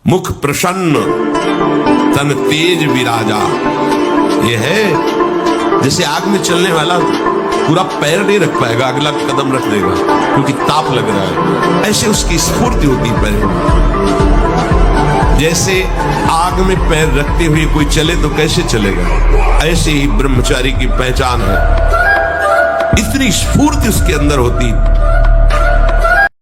मुख प्रसन्न तन तेज विराजा। ये है जैसे आग में चलने वाला पूरा पैर नहीं रख पाएगा, अगला कदम रख देगा क्योंकि ताप लग रहा है। ऐसे उसकी स्फूर्ति होती है पैर में। जैसे आग में पैर रखते हुए कोई चले तो कैसे चलेगा, ऐसे ही ब्रह्मचारी की पहचान है। इतनी स्फूर्ति उसके अंदर होती।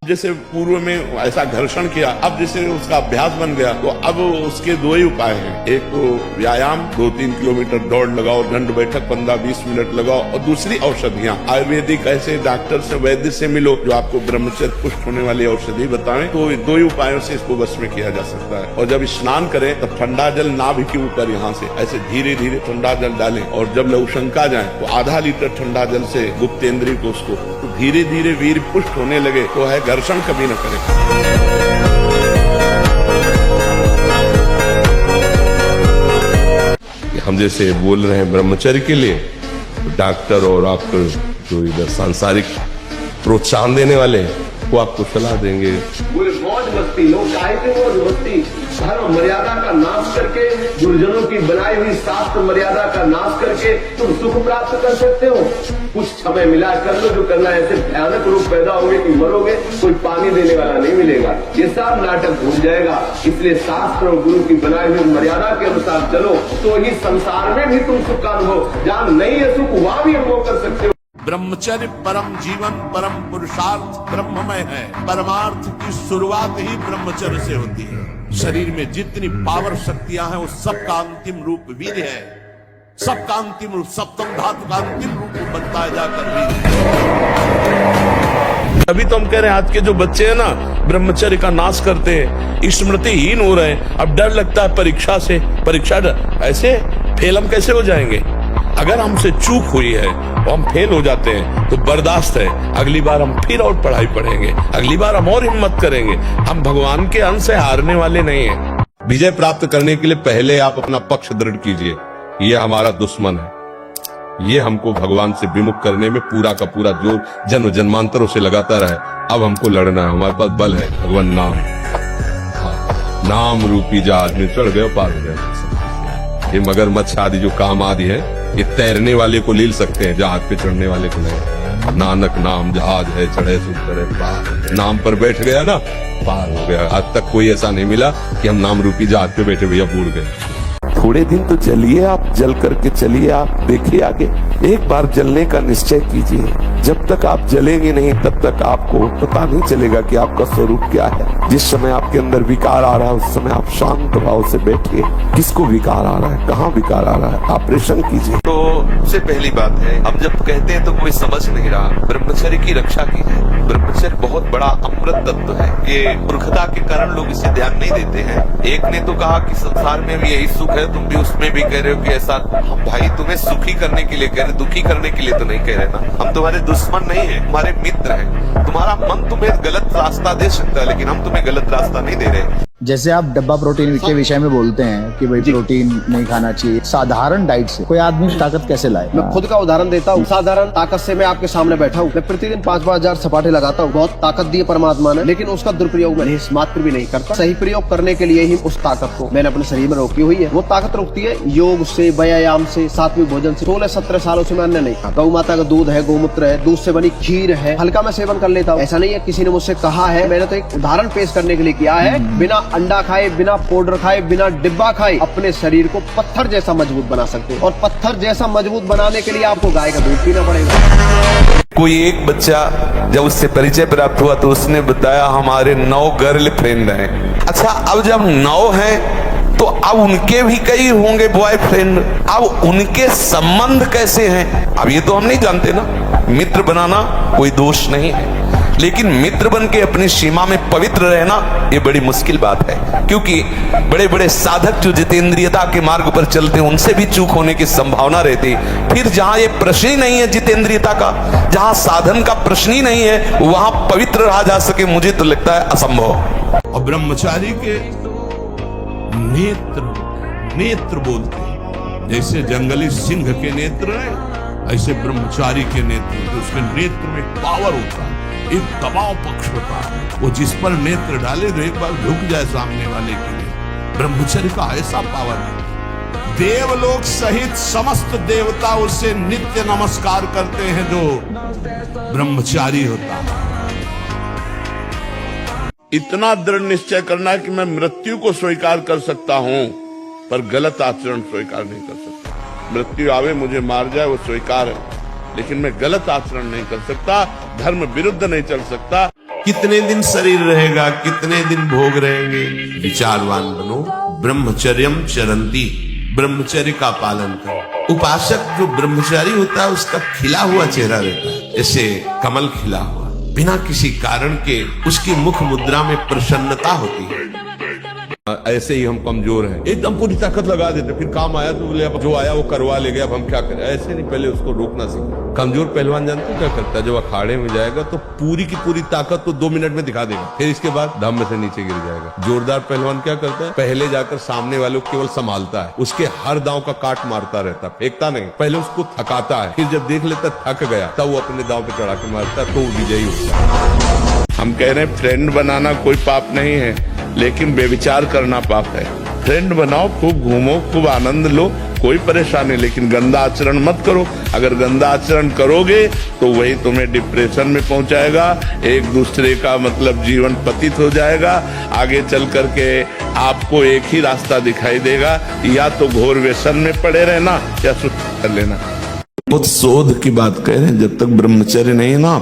जैसे पूर्व में ऐसा घर्षण किया, अब जैसे उसका अभ्यास बन गया तो अब उसके दो ही उपाय हैं। एक तो व्यायाम, 2-3 किलोमीटर दौड़ लगाओ, दंड बैठक 15-20 मिनट लगाओ, और दूसरी औषधियां आयुर्वेदिक, ऐसे डॉक्टर से वैद्य से मिलो जो आपको ब्रह्मचर्य पुष्ट होने वाली औषधि बताएं। तो दो ही उपायों से इसको वश में किया जा सकता है। और जब स्नान करें तब ठंडा जल नाभि के ऊपर यहाँ से ऐसे धीरे धीरे ठंडा जल डालें, और जब लघुशंका जाए तो आधा लीटर ठंडा जल से गुप्तेंद्रिय को उसको तो धीरे धीरे वीर पुष्ट होने लगे तो है घर्षण कभी न करें। हम जैसे बोल रहे हैं ब्रह्मचर्य के लिए, डॉक्टर और आपको जो इधर सांसारिक प्रोत्साहन देने वाले वो आपको सलाह देंगे। पूरे मौज मस्ती, लोग चाहे थे मौज मस्ती, धर्म मर्यादा का नाश करके, गुरुजनों की बनाई हुई शास्त्र मर्यादा का नाश करके तुम सुख प्राप्त कर सकते हो। कुछ समय मिला कर लो, जो करना है। ऐसे भयानक रूप पैदा होंगे कि मरोगे, कोई पानी देने वाला नहीं मिलेगा। ये सब नाटक भूल जाएगा। इसलिए शास्त्र और गुरु की बनाई हुई मर्यादा के अनुसार चलो, तो ही संसार में भी तुम सुख का अनुभव, जहाँ नहीं है सुख वहां भी अनुभव कर सकते हो। ब्रह्मचर्य परम जीवन, परम पुरुषार्थ ब्रह्ममय है। परमार्थ की शुरुआत ही ब्रह्मचर्य से होती है। शरीर में जितनी पावर शक्तियां हैं वो सबका अंतिम रूप वीर्य है। सबका अंतिम रूप, सप्तम धातु का अंतिम रूप बनता है जाकर वीर्य। अभी तो हम कह रहे हैं आज के जो बच्चे हैं ना, ब्रह्मचर्य का नाश करते हैं, स्मृतिहीन हो रहे हैं। अब डर लगता है परीक्षा से, परीक्षा ऐसे फेल हम कैसे हो जाएंगे। अगर हमसे चूक हुई है और हम फेल हो जाते हैं तो बर्दाश्त है, अगली बार हम फिर और पढ़ाई पढ़ेंगे, अगली बार हम और हिम्मत करेंगे। हम भगवान के अंश से हारने वाले नहीं हैं। विजय प्राप्त करने के लिए पहले आप अपना पक्ष दृढ़ कीजिए। ये हमारा दुश्मन है, ये हमको भगवान से विमुख करने में पूरा का पूरा जोर जन्म जन्मांतरों से लगाता रहे। अब हमको लड़ना है, हमारे पास बल है, भगवान नाम। नाम रूपी जहाज में चढ़ गए, पार हो गए। ये मगरमच्छ आदि जो काम आदि है, ये तैरने वाले को लील सकते हैं, जहाज पे चढ़ने वाले को नहीं। नानक नाम जहाज है, चढ़े सुख करे पार। नाम पर बैठ गया ना, पार हो गया। आज तक कोई ऐसा नहीं मिला कि हम नाम रूपी जहाज पे बैठे भैया बूढ़ गए। थोड़े दिन तो चलिए आप, जल करके चलिए आप, देखिए आगे। एक बार जलने का निश्चय कीजिए। जब तक आप जलेंगे नहीं तब तक आपको पता नहीं चलेगा कि आपका स्वरूप क्या है। जिस समय आपके अंदर विकार आ रहा है उस समय आप शांत भाव से बैठिए। किसको विकार आ रहा है, कहाँ विकार आ रहा है, ऑपरेशन कीजिए। तो सबसे पहली बात है, हम जब कहते हैं तो कोई समझ नहीं रहा। ब्रह्मचर्य की रक्षा की है। ब्रह्मचर्य बहुत बड़ा अमृत तत्व है। ये मूर्खता के कारण लोग इसे ध्यान नहीं देते हैं। एक ने तो कहा कि संसार में भी यही सुख है, तुम भी उसमें भी कह रहे हो कि ऐसा। हम भाई तुम्हें सुखी करने के लिए कह रहे, दुखी करने के लिए तो नहीं कह रहे ना। हम तुम्हारे दुश्मन नहीं है, तुम्हारे मित्र हैं। तुम्हारा मन तुम्हें गलत रास्ता दे सकता है, लेकिन हम तुम्हें गलत रास्ता नहीं दे रहे। जैसे आप डब्बा प्रोटीन के विषय में बोलते हैं कि भाई प्रोटीन नहीं खाना चाहिए, साधारण डाइट से कोई आदमी ताकत कैसे लाए? मैं खुद का उदाहरण देता हूँ। साधारण ताकत से मैं आपके सामने बैठा हूँ। मैं प्रतिदिन 5-5 हजार सपाटे लगाता हूँ। बहुत ताकत दी है परमात्मा ने, लेकिन उसका दुरुपयोग मैं मात्र भी नहीं करता। सही प्रयोग करने के लिए ही उस ताकत को मैंने अपने शरीर में रोकी हुई है। वो ताकत रोकती है योग से, व्यायाम से, सात्विक भोजन से। 16-17 सालों से मैं अन्य नहीं खाता। गौ माता का दूध है, गोमूत्र है, दूध से बनी खीर है, हल्का मैं सेवन कर लेता हूँ। ऐसा नहीं है किसी ने मुझसे कहा है, मैंने तो एक उदाहरण पेश करने के लिए किया है। बिना अंडा खाए, बिना पाउडर खाए, बिना डिब्बा खाए अपने शरीर को पत्थर जैसा मजबूत बना सकते हैं। और पत्थर जैसा मजबूत बनाने के लिए आपको गाय का दूध पीना पड़ेगा। कोई एक बच्चा जब उससे परिचय प्राप्त हुआ तो उसने बताया हमारे 9 गर्ल फ्रेंड हैं। अच्छा, अब जब 9 हैं तो अब उनके भी कई होंगे बॉयफ्रेंड। अब उनके संबंध कैसे हैं, अब ये तो हम नहीं जानते ना। मित्र बनाना कोई दोष नहीं है, लेकिन मित्र बन के अपनी सीमा में पवित्र रहना ये बड़ी मुश्किल बात है। क्योंकि बड़े बड़े साधक जो जितेंद्रियता के मार्ग पर चलते हैं उनसे भी चूक होने की संभावना रहती है। फिर जहां ये प्रश्न ही नहीं है जितेंद्रियता का, जहां साधन का प्रश्न ही नहीं है, वहां पवित्र रहा जा सके, मुझे तो लगता है असंभव। और ब्रह्मचारी के नेत्र बोलते हैं। जैसे जंगली सिंह के नेत्र हैं, ऐसे ब्रह्मचारी के नेत्र, तो उसके नेत्र में पावर होता है, एक दबाव पक्ष होता है। वो जिस पर नेत्र डाले तो एक बार झुक जाए सामने वाले के लिए। ब्रह्मचर्य का ऐसा पावर है, देवलोक सहित समस्त देवता उसे नित्य नमस्कार करते हैं जो ब्रह्मचारी होता है। इतना दृढ़ निश्चय करना है कि मैं मृत्यु को स्वीकार कर सकता हूं, पर गलत आचरण स्वीकार नहीं कर सकता। मृत्यु आवे मुझे मार जाए वो स्वीकार है, लेकिन मैं गलत आचरण नहीं कर सकता, धर्म विरुद्ध नहीं चल सकता। कितने दिन शरीर रहेगा, कितने दिन भोग रहेंगे, विचारवान बनो। ब्रह्मचर्यम चरंती, ब्रह्मचर्य का पालन करो। उपासक जो ब्रह्मचारी होता है उसका खिला हुआ चेहरा रहता है, जैसे कमल खिला हुआ, बिना किसी कारण के उसकी मुख मुद्रा में प्रसन्नता होती है। ऐसे ही हम कमजोर हैं, एकदम पूरी ताकत लगा देते, फिर काम आया तो बोले अब जो आया वो करवा ले गया, अब हम क्या करें। ऐसे नहीं, पहले उसको रोकना सीखो। कमजोर पहलवान जानते हो क्या करता है, जब अखाड़े में जाएगा तो पूरी की पूरी ताकत तो 2 मिनट में दिखा देगा, फिर इसके बाद धम्म से नीचे गिर जाएगा। जोरदार पहलवान क्या करता है, पहले जाकर सामने वालों को केवल संभालता है, उसके हर दांव का काट मारता रहता, फेंकता नहीं, पहले उसको थकाता है, फिर जब देख लेता थक गया तब वो अपने दांव पे चढ़ा के मारता है, तो वो विजयी होता है। हम कह रहे हैं फ्रेंड बनाना कोई पाप नहीं है, लेकिन बेविचार करना पाप है। फ्रेंड बनाओ, खूब घूमो, खूब आनंद लो, कोई परेशानी, लेकिन गंदा आचरण मत करो। अगर गंदा आचरण करोगे तो वही तुम्हें डिप्रेशन में पहुंचाएगा, एक दूसरे का मतलब जीवन पतित हो जाएगा। आगे चल करके आपको एक ही रास्ता दिखाई देगा, या तो घोर व्यसन में पड़े रहना या सुख कर लेना। बहुत शोध की बात कह रहे हैं, जब तक ब्रह्मचर्य नहीं है ना,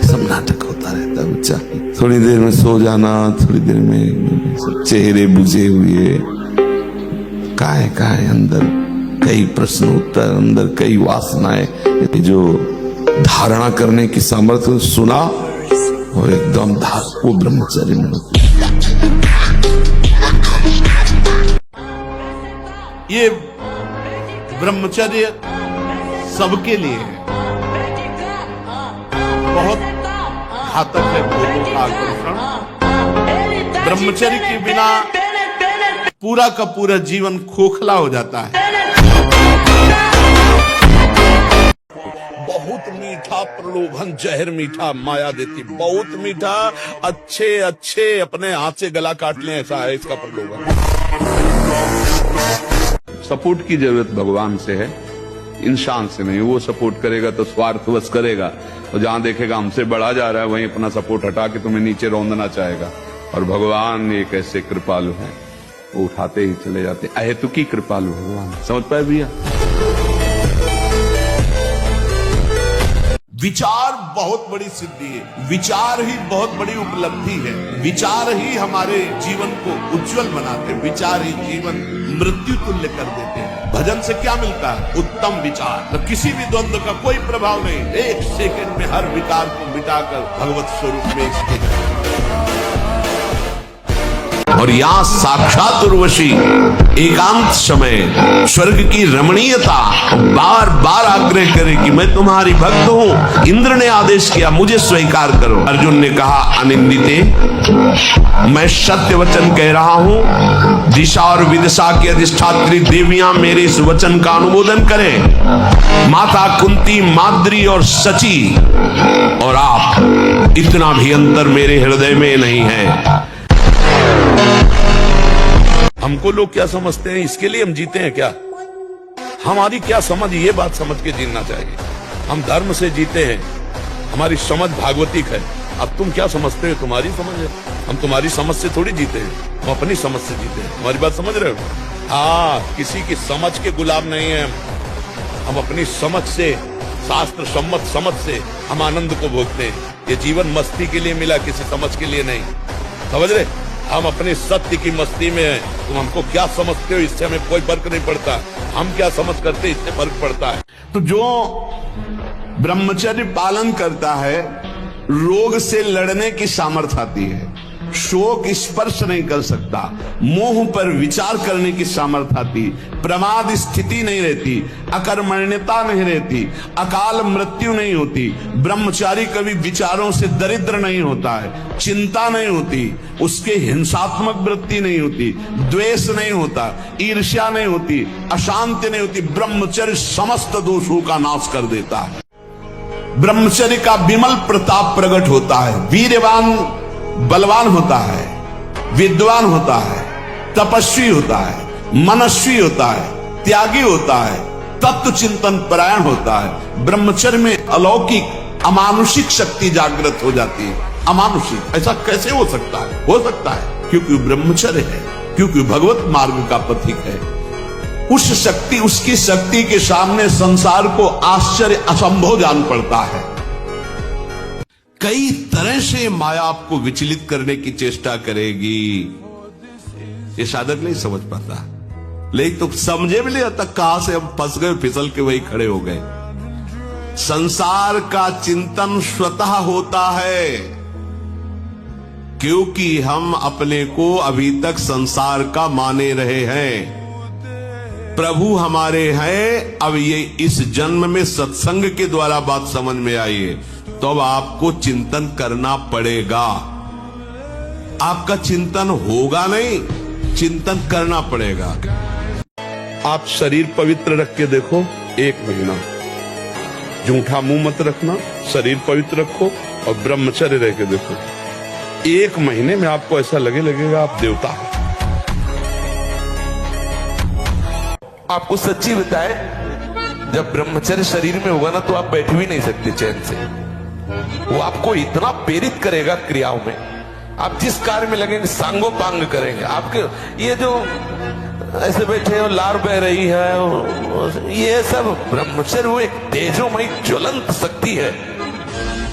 सब नाटक होता रहता है बच्चा। थोड़ी देर में सो जाना, थोड़ी देर में सब चेहरे बुझे हुए, काहे अंदर कई प्रश्न उत्तर, अंदर कई वासनाएं, जो धारणा करने की सामर्थ्य सुना और एकदम वो ब्रह्मचर्य में। ये ब्रह्मचर्य सबके लिए है, बहुत घातक है भोगों का आकर्षण। ब्रह्मचर्य के बिना पूरा का पूरा जीवन खोखला हो जाता है। बहुत मीठा प्रलोभन जहर मीठा माया देती, बहुत मीठा, अच्छे अच्छे अपने हाथ से गला काट लें, ऐसा है इसका प्रलोभन। सपोर्ट की जरूरत भगवान से है, इंसान से नहीं। वो सपोर्ट करेगा तो स्वार्थवश करेगा, और जहां देखेगा हमसे बढ़ा जा रहा है वहीं अपना सपोर्ट हटा के तुम्हें नीचे रौंदना चाहेगा। और भगवान एक ऐसे कृपालु हैं, वो उठाते ही चले जाते। अहेतुकी कृपालु भगवान, समझ पाए भैया। विचार बहुत बड़ी सिद्धि है, विचार ही बहुत बड़ी उपलब्धि है, विचार ही हमारे जीवन को उज्जवल बनाते हैं, विचार ही जीवन मृत्यु तुल्य कर देते हैं। भजन से क्या मिलता है, उत्तम विचार, तो किसी भी द्वंद्व का कोई प्रभाव नहीं, 1 सेकंड में हर विकार को मिटाकर भगवत स्वरूप में स्थित। और यहाँ साक्षात उर्वशी एकांत समय स्वर्ग की रमणीयता बार बार आग्रह करे कि मैं तुम्हारी भक्त हूं, इंद्र ने आदेश किया मुझे स्वीकार करो। अर्जुन ने कहा अनिंदिते, मैं सत्य वचन कह रहा हूं, दिशा और विदिशा की अधिष्ठात्री देवियां मेरे इस वचन का अनुमोदन करें। माता कुंती, माद्री और सची और आप, इतना भी अंतर मेरे हृदय में नहीं है। हमको लोग क्या समझते हैं, इसके लिए हम जीते हैं क्या? हमारी क्या समझ, ये बात समझ के जीना चाहिए। हम धर्म से जीते हैं, हमारी समझ भागवतिक है। अब तुम क्या समझते हो, तुम्हारी समझ है, हम तुम्हारी समझ से थोड़ी जीते हैं, हम अपनी समझ से जीते हैं। हमारी बात समझ रहे हो? हाँ, किसी की समझ के गुलाम नहीं है हम अपनी समझ से, शास्त्र सम्मत समझ से हम आनंद को भोगते हैं। ये जीवन मस्ती के लिए मिला, किसी समझ के लिए नहीं, समझ रहे? हम अपने सत्य की मस्ती में हैं। तुम हमको क्या समझते हो इससे हमें कोई फर्क नहीं पड़ता, हम क्या समझ करते इससे फर्क पड़ता है। तो जो ब्रह्मचर्य पालन करता है, रोग से लड़ने की सामर्थ्य आती है, शोक स्पर्श नहीं कर सकता, मोह पर विचार करने की सामर्थ्य आती, प्रमाद स्थिति नहीं रहती, अकर्मण्यता नहीं रहती, अकाल मृत्यु नहीं होती। ब्रह्मचारी कभी विचारों से दरिद्र नहीं होता है, चिंता नहीं होती, उसके हिंसात्मक वृत्ति नहीं होती, द्वेष नहीं होता, ईर्ष्या नहीं होती, अशांति नहीं होती। ब्रह्मचर्य समस्त दोषों का नाश कर देता है। ब्रह्मचर्य का विमल प्रताप प्रकट होता है, वीरवान बलवान होता है, विद्वान होता है, तपस्वी होता है, मनस्वी होता है, त्यागी होता है, तत्व चिंतन परायण होता है, ब्रह्मचर्य में अलौकिक अमानुषिक शक्ति जागृत हो जाती है। अमानुषिक ऐसा कैसे हो सकता है? हो सकता है क्योंकि ब्रह्मचर्य है, क्योंकि भगवत मार्ग का पथिक है। उस शक्ति, उसकी शक्ति के सामने संसार को आश्चर्य असंभव जान पड़ता है। कई तरह से माया आपको विचलित करने की चेष्टा करेगी, ये साधक नहीं समझ पाता। लेकिन तो समझे भी नहीं आता कहां से हम फंस गए, फिसल के वही खड़े हो गए। संसार का चिंतन स्वतः होता है, क्योंकि हम अपने को अभी तक संसार का माने रहे हैं। प्रभु हमारे हैं, अब ये इस जन्म में सत्संग के द्वारा बात समझ में आई है, तो अब आपको चिंतन करना पड़ेगा। आपका चिंतन होगा नहीं, चिंतन करना पड़ेगा। आप शरीर पवित्र रख के देखो 1 महीना, जूठा मुंह मत रखना, शरीर पवित्र रखो और ब्रह्मचर्य रह के देखो। 1 महीने में आपको ऐसा लगेगा आप देवता हो। आपको सच्ची बताए, जब ब्रह्मचर्य शरीर में होगा ना तो आप बैठ भी नहीं सकते चैन से। वो आपको इतना प्रेरित करेगा क्रियाओं में, आप जिस कार्य में लगेंगे सांगो पांग करेंगे। आपके ये जो ऐसे बैठे हो, लार बह रही है, ये सब ब्रह्मचर्य वो एक तेजोमयी ज्वलंत शक्ति है।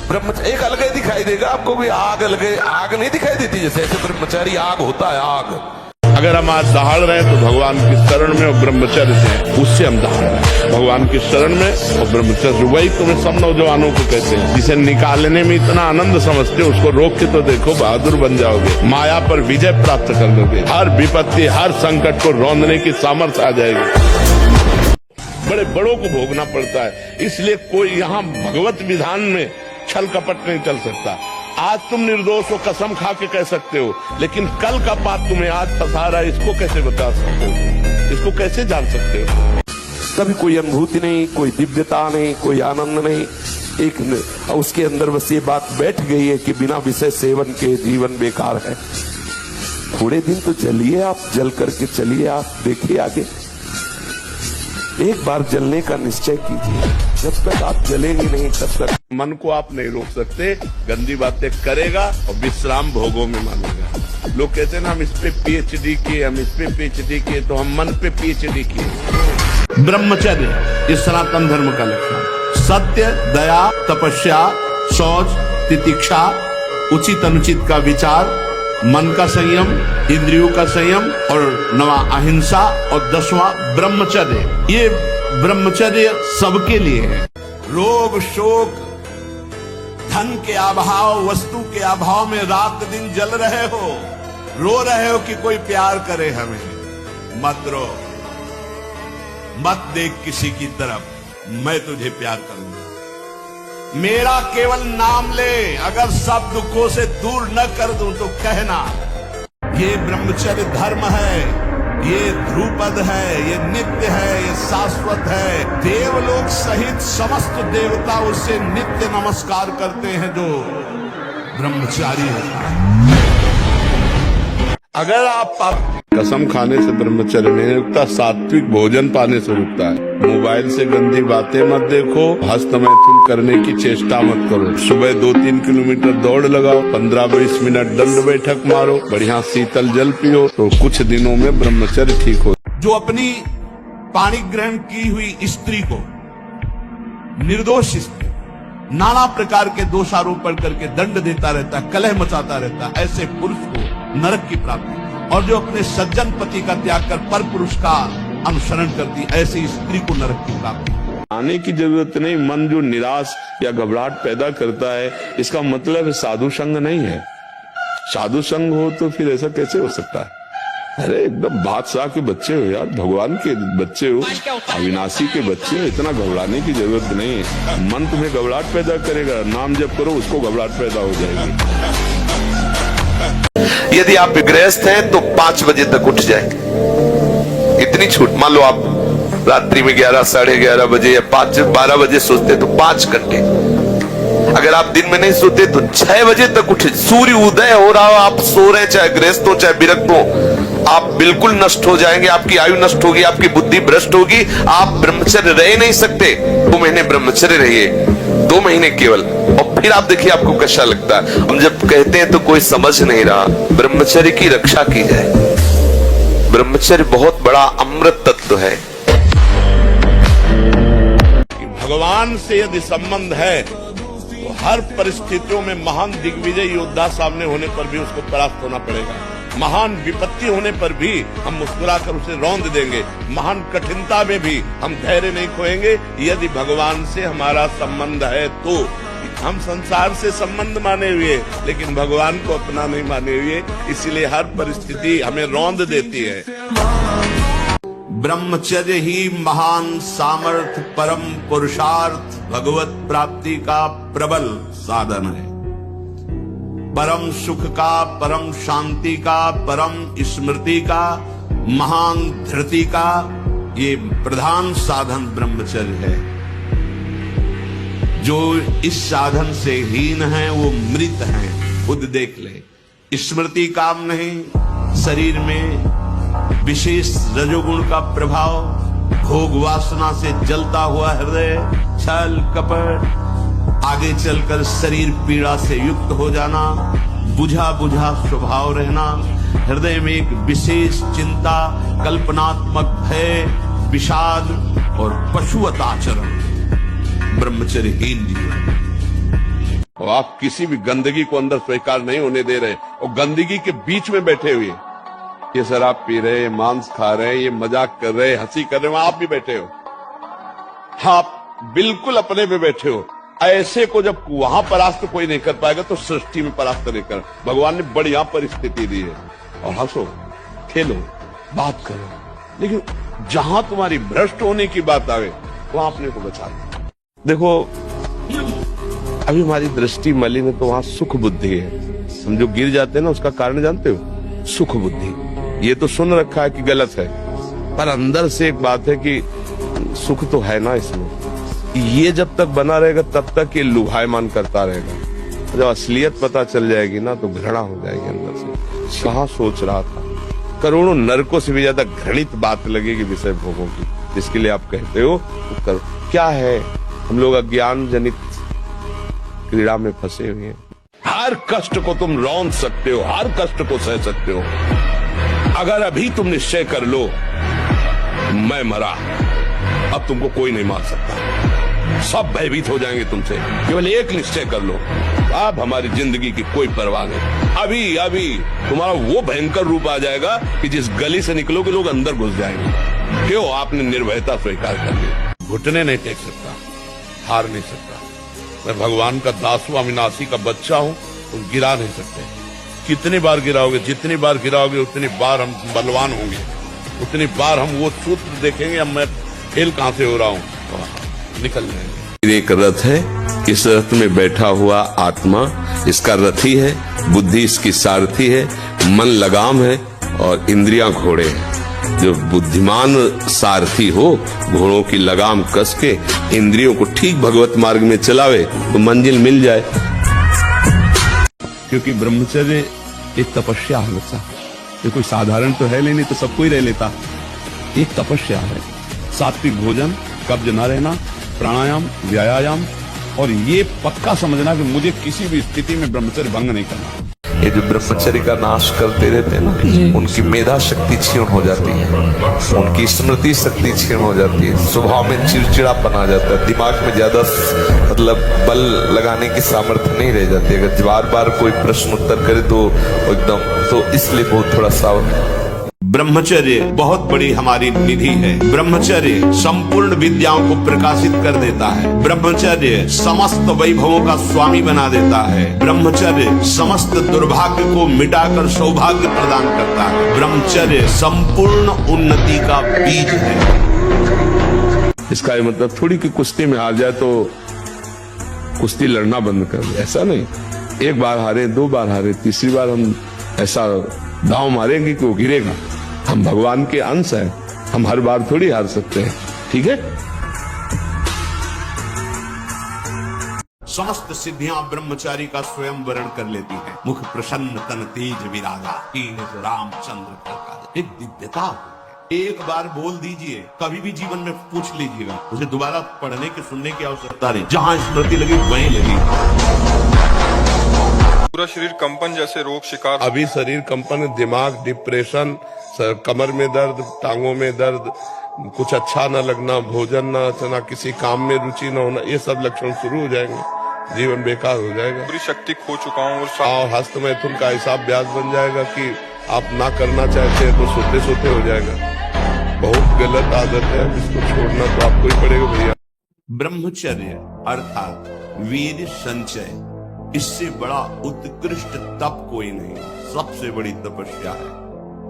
ब्रह्मचर्य एक अलग दिखाई देगा आपको भी, आग अलग, आग नहीं दिखाई देती जैसे, ऐसे ब्रह्मचारी आग होता है, आग। अगर हम आज दहाड़ रहे हैं तो भगवान की शरण में और ब्रह्मचर्य से, उससे हम दहाड़ रहे हैं भगवान की शरण में और ब्रह्मचर्य। वही तुम्हें सब नौजवानों को कहते हैं, जिसे निकालने में इतना आनंद समझते हो, उसको रोक के तो देखो, बहादुर बन जाओगे, माया पर विजय प्राप्त कर लोगे, हर विपत्ति, हर संकट को रौंदने की सामर्थ्य आ जाएगी। बड़े बड़ों को भोगना पड़ता है, इसलिए कोई यहाँ भगवत विधान में छल कपट नहीं चल सकता। आज तुम निर्दोष हो, कसम खा के कह सकते हो, लेकिन कल का पाप तुम्हें आज फंसा रहा है, इसको कैसे बता सकते हो? इसको कैसे जान सकते हो? कभी कोई अनुभूति नहीं, कोई दिव्यता नहीं, कोई आनंद नहीं, एक उसके अंदर बस ये बात बैठ गई है कि बिना विषय सेवन के जीवन बेकार है। थोड़े दिन तो चलिए, आप जल करके चलिए, आप देखिए आगे। एक बार जलने का निश्चय कीजिए, जब तक आप जलेंगे नहीं तब तक मन को आप नहीं रोक सकते, गंदी बातें करेगा और विश्राम भोगों में मानेगा। लोग कहते हैं ना हम इस पे पीएचडी किए, हम इस पे पीएचडी किए, तो हम मन पे पीएचडी किए। ब्रह्मचर्य इस सनातन धर्म का लक्षण, सत्य, दया, तपस्या, शौच, तितिक्षा, उचित अनुचित का विचार, मन का संयम, इंद्रियों का संयम, और 9वां अहिंसा, और 10वां ब्रह्मचर्य। ये ब्रह्मचर्य सबके लिए है। रोग, शोक, धन के अभाव, वस्तु के अभाव में रात दिन जल रहे हो, रो रहे हो कि कोई प्यार करे हमें, मत रो, मत देख किसी की तरफ, मैं तुझे प्यार करूंगा। मेरा केवल नाम ले, अगर सब दुखों से दूर न कर दूं तो कहना। ये ब्रह्मचर्य धर्म है, ये ध्रुपद है, ये नित्य है, ये शाश्वत है। देवलोक सहित समस्त देवता उससे नित्य नमस्कार करते हैं जो ब्रह्मचारी है। अगर आप कसम खाने से ब्रह्मचर्य नहीं रुकता, सात्विक भोजन पाने से रुकता है। मोबाइल से गंदी बातें मत देखो, हस्त मैथुन करने की चेष्टा मत करो। सुबह 2-3 किलोमीटर दौड़ लगाओ, 15-20 मिनट दंड बैठक मारो, बढ़िया शीतल जल पियो, तो कुछ दिनों में ब्रह्मचर्य ठीक हो। जो अपनी पाणी ग्रहण की हुई स्त्री को, निर्दोष स्त्री, नाना प्रकार के दोषारोपण करके दंड देता रहता है, कलह मचाता रहता है, ऐसे पुरुष को नरक की प्राप्ति। और जो अपने सज्जन पति का त्याग कर पर पुरुष का अनुसरण करती, ऐसी स्त्री को नरक की प्राप्ति। आने की जरूरत नहीं। मन जो निराश या घबराहट पैदा करता है, इसका मतलब साधु संग नहीं है। साधु संग हो तो फिर ऐसा कैसे हो सकता है? अरे एकदम बादशाह के बच्चे हो यार, भगवान के बच्चे हो, अविनाशी के बच्चे हो, इतना घबराने की जरूरत नहीं है। मन तुम्हें घबराहट पैदा करेगा, नाम जप करो, उसको घबराहट पैदा हो जाएगी। यदि आप गृहस्थ हैं तो 5 बजे तक उठ जाएं। इतनी छूट, मान लो आप रात्रि में 11, 11:30 बजे या 12 बजे सोते तो 5 घंटे। अगर आप दिन में नहीं सोते तो 6 बजे तक उठे। सूर्य उदय हो रहा हो, आप सो रहे, चाहे गृहस्थ हो चाहे विरक्त हो, आप बिल्कुल नष्ट हो जाएंगे, आपकी आयु नष्ट होगी, आपकी बुद्धि भ्रष्ट होगी, आप ब्रह्मचर्य रह नहीं सकते। 2 महीने ब्रह्मचर्य रहिए, 2 महीने केवल, और फिर आप देखिए आपको कैसा लगता है। हम जब कहते हैं तो कोई समझ नहीं रहा, ब्रह्मचर्य की रक्षा की जाए। ब्रह्मचर्य बहुत बड़ा अमृत तत्व है। भगवान से यदि संबंध है तो हर परिस्थितियों में महान दिग्विजय योद्धा सामने होने पर भी उसको परास्त होना पड़ेगा। महान विपत्ति होने पर भी हम मुस्कुराकर उसे रौंद देंगे। महान कठिनता में भी हम धैर्य नहीं खोएंगे यदि भगवान से हमारा संबंध है तो। हम संसार से संबंध माने हुए लेकिन भगवान को अपना नहीं माने हुए, इसलिए हर परिस्थिति हमें रौंद देती है। ब्रह्मचर्य ही महान सामर्थ्य, परम पुरुषार्थ, भगवत प्राप्ति का प्रबल साधन है। परम सुख का, परम शांति का, परम स्मृति का, महान धृति का ये प्रधान साधन ब्रह्मचर्य है। जो इस साधन से हीन है वो मृत हैं, खुद देख ले। स्मृति काम नहीं, शरीर में विशेष रजोगुण का प्रभाव, भोग वासना से जलता हुआ हृदय, छल कपट, आगे चलकर शरीर पीड़ा से युक्त हो जाना, बुझा बुझा स्वभाव रहना, हृदय में एक विशेष चिंता, कल्पनात्मक भय, विषाद और पशुवत आचरण, ब्रह्मचर्यहीन जीवन। और आप किसी भी गंदगी को अंदर स्वीकार नहीं होने दे रहे, और गंदगी के बीच में बैठे हुए ये शराब पी रहे, ये मांस खा रहे, ये मजाक कर रहे, हंसी कर रहे, वहां आप भी बैठे हो। आप बिल्कुल अपने पे बैठे हो। ऐसे को जब वहां परास्त कोई नहीं कर पाएगा तो सृष्टि में परास्त नहीं कर। भगवान ने बढ़िया परिस्थिति दी है, और हंसो, खेलो, बात करो, लेकिन जहां तुम्हारी भ्रष्ट होने की बात आवे वहां अपने को बचा लो। देखो अभी हमारी दृष्टि मलिन है तो वहां सुख बुद्धि है। हम जो गिर जाते हैं ना उसका कारण जानते हो? सुख बुद्धि। ये तो सुन रखा है कि गलत है, पर अंदर से एक बात है कि सुख तो है ना इसमें। ये जब तक बना रहेगा तब तक ये लुभायमान करता रहेगा। जब असलियत पता चल जाएगी ना तो घृणा हो जाएगी अंदर से। कहाँ सोच रहा था, करोड़ों नरकों से भी ज्यादा घृणित बात लगेगी विषय भोगों की, जिसके लिए आप कहते हो तो करो। क्या है, हम लोग अज्ञान जनित क्रीड़ा में फंसे हुए हैं। हर कष्ट को तुम रौंद सकते हो, हर कष्ट को सह सकते हो, अगर अभी तुम निश्चय कर लो मैं मरा, अब तुमको कोई नहीं मार सकता। सब भयभीत हो जाएंगे तुमसे। केवल एक निश्चय कर लो, अब हमारी जिंदगी की कोई परवाह नहीं। अभी अभी तुम्हारा वो भयंकर रूप आ जाएगा कि जिस गली से निकलोगे लोग अंदर घुस जाएंगे। क्यों? आपने निर्भयता स्वीकार कर ली। घुटने नहीं टेक सकता, हार नहीं सकता। मैं भगवान का दास हूं, अविनाशी का बच्चा हूं, तुम गिरा नहीं सकते। कितनी बार गिराओगे, जितनी बार गिराओगे उतनी बार हम बलवान होंगे, उतनी बार हम वो सूत्र देखेंगे अब मैं फेल कहां से हो रहा हूं, निकल जाएंगे। एक रथ है, इस रथ में बैठा हुआ आत्मा इसका रथी है, बुद्धि इसकी सारथी है, मन लगाम है और इंद्रियां घोड़े हैं। जो बुद्धिमान सारथी हो घोड़ों की लगाम कस के इंद्रियों को ठीक भगवत मार्ग में चलावे तो मंजिल मिल जाए। क्योंकि ब्रह्मचर्य एक तपस्या है बच्चा, ये कोई साधारण तो है नहीं तो सब कोई रह लेता। एक तपस्या है। सात्विक भोजन, कब्ज न रहना, प्राणायाम, व्यायाम, और ये पक्का समझना कि मुझे किसी भी स्थिति में ब्रह्मचर्य भंग नहीं करना। ये जो ब्रह्मचर्य का नाश करते रहते हैं ना, उनकी मेधा शक्ति क्षीण हो जाती है, उनकी स्मृति शक्ति क्षीण हो जाती है, स्वभाव में चिड़चिड़ापन आ जाता है, दिमाग में ज्यादा मतलब बल लगाने की सामर्थ्य नहीं रह जाती। अगर बार बार कोई प्रश्न उत्तर करे तो एकदम, तो इसलिए बहुत थोड़ा सावधान। ब्रह्मचर्य बहुत बड़ी हमारी निधि है। ब्रह्मचर्य संपूर्ण विद्याओं को प्रकाशित कर देता है। ब्रह्मचर्य समस्त वैभवों का स्वामी बना देता है। ब्रह्मचर्य समस्त दुर्भाग्य को मिटाकर सौभाग्य प्रदान करता है। ब्रह्मचर्य संपूर्ण उन्नति का बीज है। इसका मतलब थोड़ी कि कुश्ती में हार जाए तो कुश्ती लड़ना बंद कर दे, ऐसा नहीं। एक बार हारे, 2 बार हारे, तीसरी बार हम ऐसा दांव मारेंगे कि वो गिरेगा। हम भगवान के अंश हैं, हम हर बार थोड़ी हार सकते हैं, ठीक है। समस्त सिद्धियां ब्रह्मचारी का स्वयं वर्ण कर लेती हैं। मुख प्रसन्न तन तेज विरागा, कीन रामचंद्र का काज। एक दिव्यता है। एक बार बोल दीजिए, कभी भी जीवन में पूछ लीजिएगा, उसे दोबारा पढ़ने के सुनने की आवश्यकता नहीं। जहां स्मृति लगी वहीं लगी। पूरा शरीर कंपन जैसे रोग शिकार। अभी शरीर कंपन, दिमाग, डिप्रेशन, कमर में दर्द, टांगों में दर्द, कुछ अच्छा न लगना, भोजन न अच्छा, किसी काम में रुचि न होना, ये सब लक्षण शुरू हो जाएंगे, जीवन बेकार हो जाएगा। पूरी शक्ति खो चुका हूँ और हस्त मैथुन का ऐसा अभ्यास बन जाएगा कि आप ना करना चाहते हैं तो सोते सोते हो जाएगा। बहुत गलत आदत है, इसको छोड़ना तो आपको ही पड़ेगा भैया। ब्रह्मचर्य अर्थात वीर संचय, इससे बड़ा उत्कृष्ट तप कोई नहीं, सबसे बड़ी तपस्या है।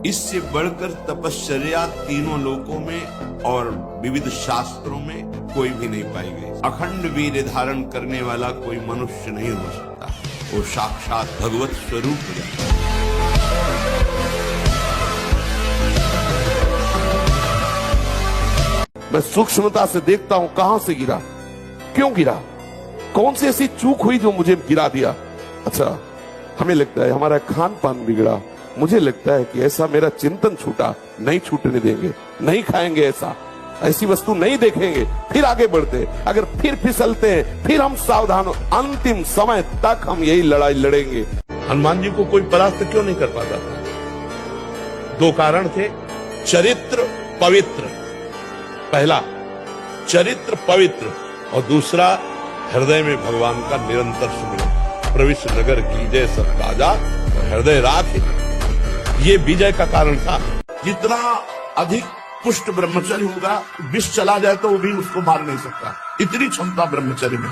इससे बढ़कर तपश्चर्या तीनों लोकों में और विविध शास्त्रों में कोई भी नहीं पाई गई। अखंड वीर धारण करने वाला कोई मनुष्य नहीं हो सकता, वो साक्षात भगवत स्वरूप हो जाता है। मैं सूक्ष्मता से देखता हूं कहां से गिरा, क्यों गिरा, कौन सी ऐसी चूक हुई जो मुझे गिरा दिया। अच्छा, हमें लगता है हमारा खान पान बिगड़ा, मुझे लगता है कि ऐसा मेरा चिंतन छूटा, नहीं छूटने देंगे, नहीं खाएंगे ऐसा, ऐसी वस्तु नहीं देखेंगे, फिर आगे बढ़ते। अगर फिर फिसलते हैं, फिर हम सावधान, अंतिम समय तक हम यही लड़ाई लड़ेंगे। हनुमान जी को कोई परास्त क्यों नहीं कर पाता था? दो कारण थे, चरित्र पवित्र। पहला चरित्र पवित्र और दूसरा हृदय में भगवान का निरंतर स्मरण। प्रविष्ट नगर कीजय सब राजा हृदय राख, ये विजय का कारण था। जितना अधिक पुष्ट ब्रह्मचर्य होगा, विष चला जाए तो वो भी उसको मार नहीं सकता, इतनी क्षमता ब्रह्मचर्य में।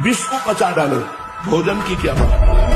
विष को बचा डालो, भोजन की क्या बात।